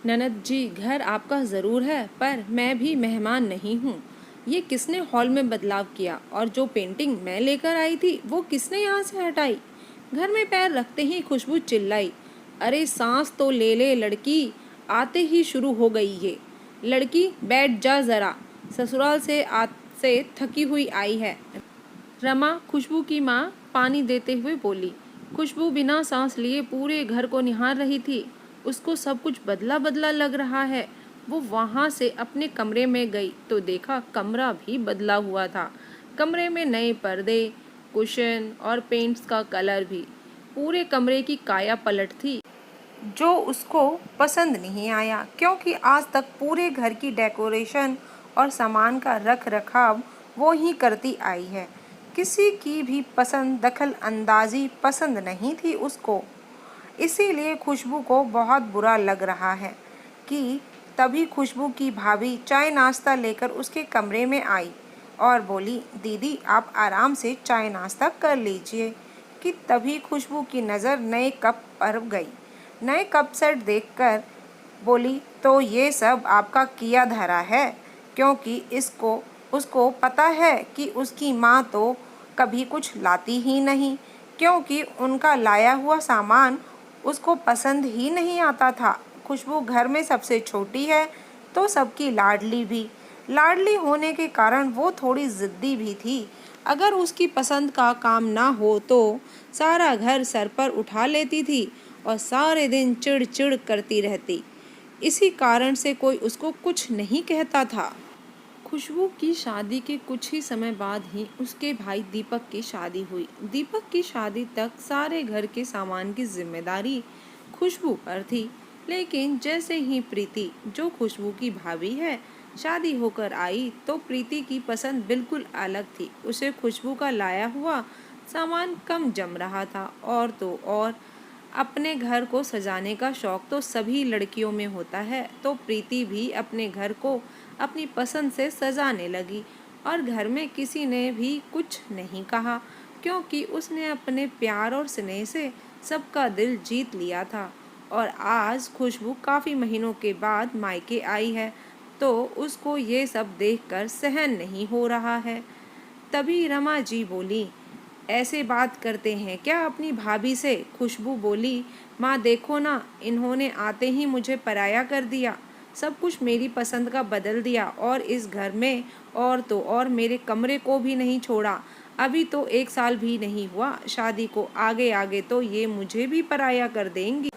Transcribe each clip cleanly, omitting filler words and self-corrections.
ननद जी, घर आपका ज़रूर है, पर मैं भी मेहमान नहीं हूँ। ये किसने हॉल में बदलाव किया, और जो पेंटिंग मैं लेकर आई थी वो किसने यहाँ से हटाई? घर में पैर रखते ही खुशबू चिल्लाई, अरे सांस तो ले ले लड़की, आते ही शुरू हो गई ये। लड़की बैठ जा ज़रा, ससुराल से थकी हुई आई है। रमा खुशबू की माँ पानी देते हुए बोली। खुशबू बिना सांस लिए पूरे घर को निहार रही थी। उसको सब कुछ बदला बदला लग रहा है। वो वहाँ से अपने कमरे में गई तो देखा कमरा भी बदला हुआ था। कमरे में नए पर्दे, कुशन और पेंट्स का कलर भी। पूरे कमरे की काया पलट थी, जो उसको पसंद नहीं आया, क्योंकि आज तक पूरे घर की डेकोरेशन और सामान का रख रखाव वो ही करती आई है। किसी की भी पसंद दखल अंदाजी पसंद नहीं थी उसको। इसीलिए खुशबू को बहुत बुरा लग रहा है कि तभी खुशबू की भाभी चाय नाश्ता लेकर उसके कमरे में आई और बोली, दीदी आप आराम से चाय नाश्ता कर लीजिए। कि तभी खुशबू की नज़र नए कप पर गई। नए कप सेट देखकर बोली, तो ये सब आपका किया धरा है, क्योंकि इसको उसको पता है कि उसकी माँ तो कभी कुछ लाती ही नहीं, क्योंकि उनका लाया हुआ सामान उसको पसंद ही नहीं आता था। खुशबू घर में सबसे छोटी है तो सबकी लाडली भी। लाडली होने के कारण वो थोड़ी ज़िद्दी भी थी। अगर उसकी पसंद का काम ना हो तो सारा घर सर पर उठा लेती थी और सारे दिन चिड़-चिड़ करती रहती। इसी कारण से कोई उसको कुछ नहीं कहता था। खुशबू की शादी के कुछ ही समय बाद ही उसके भाई दीपक की शादी हुई। दीपक की शादी तक सारे घर के सामान की जिम्मेदारी खुशबू पर थी, लेकिन जैसे ही प्रीति, जो खुशबू की भाभी है, शादी होकर आई तो प्रीति की पसंद बिल्कुल अलग थी। उसे खुशबू का लाया हुआ सामान कम जम रहा था, और तो और अपने घर को सजाने का शौक तो सभी लड़कियों में होता है। तो प्रीति भी अपने घर को अपनी पसंद से सजाने लगी और घर में किसी ने भी कुछ नहीं कहा, क्योंकि उसने अपने प्यार और स्नेह से सबका दिल जीत लिया था। और आज खुशबू काफ़ी महीनों के बाद मायके आई है तो उसको ये सब देखकर सहन नहीं हो रहा है। तभी रमा जी बोली, ऐसे बात करते हैं क्या अपनी भाभी से? खुशबू बोली, माँ देखो ना, इन्होंने आते ही मुझे पराया कर दिया, सब कुछ मेरी पसंद का बदल दिया, और इस घर में और तो और मेरे कमरे को भी नहीं छोड़ा। अभी तो 1 साल भी नहीं हुआ शादी को, आगे आगे तो ये मुझे भी पराया कर देंगी।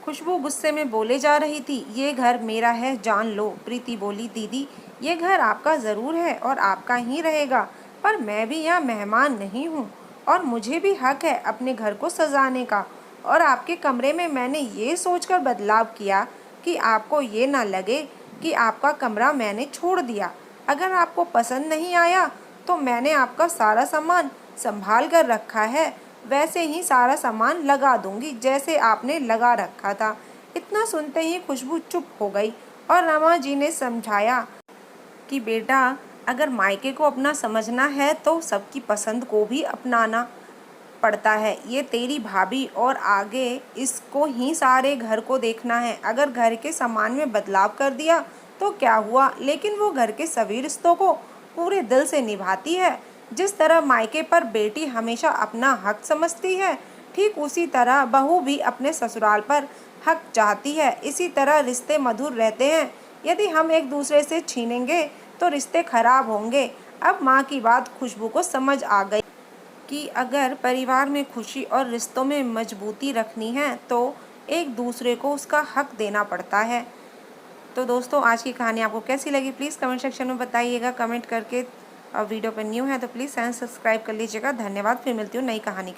खुशबू गुस्से में बोले जा रही थी, ये घर मेरा है, जान लो। प्रीति बोली, दीदी ये घर आपका ज़रूर है और आपका ही रहेगा, पर मैं भी यहाँ मेहमान नहीं हूँ और मुझे भी हक है अपने घर को सजाने का। और आपके कमरे में मैंने ये सोचकर बदलाव किया कि आपको ये ना लगे कि आपका कमरा मैंने छोड़ दिया। अगर आपको पसंद नहीं आया तो मैंने आपका सारा सामान संभाल कर रखा है, वैसे ही सारा सामान लगा दूंगी जैसे आपने लगा रखा था। इतना सुनते ही खुशबू चुप हो गई और रमा जी ने समझाया कि बेटा, अगर मायके को अपना समझना है तो सबकी पसंद को भी अपनाना पड़ता है। ये तेरी भाभी और आगे इसको ही सारे घर को देखना है। अगर घर के सामान में बदलाव कर दिया तो क्या हुआ, लेकिन वो घर के सभी रिश्तों को पूरे दिल से निभाती है। जिस तरह मायके पर बेटी हमेशा अपना हक समझती है, ठीक उसी तरह बहू भी अपने ससुराल पर हक चाहती है। इसी तरह रिश्ते मधुर रहते हैं। यदि हम एक दूसरे से छीनेंगे तो रिश्ते खराब होंगे। अब माँ की बात खुशबू को समझ आ गई कि अगर परिवार में खुशी और रिश्तों में मजबूती रखनी है तो एक दूसरे को उसका हक देना पड़ता है। तो दोस्तों, आज की कहानी आपको कैसी लगी प्लीज़ कमेंट सेक्शन में बताइएगा कमेंट करके। और वीडियो पर न्यू है तो प्लीज़ चैनल सब्सक्राइब कर लीजिएगा। धन्यवाद। फिर मिलती हूँ नई कहानी के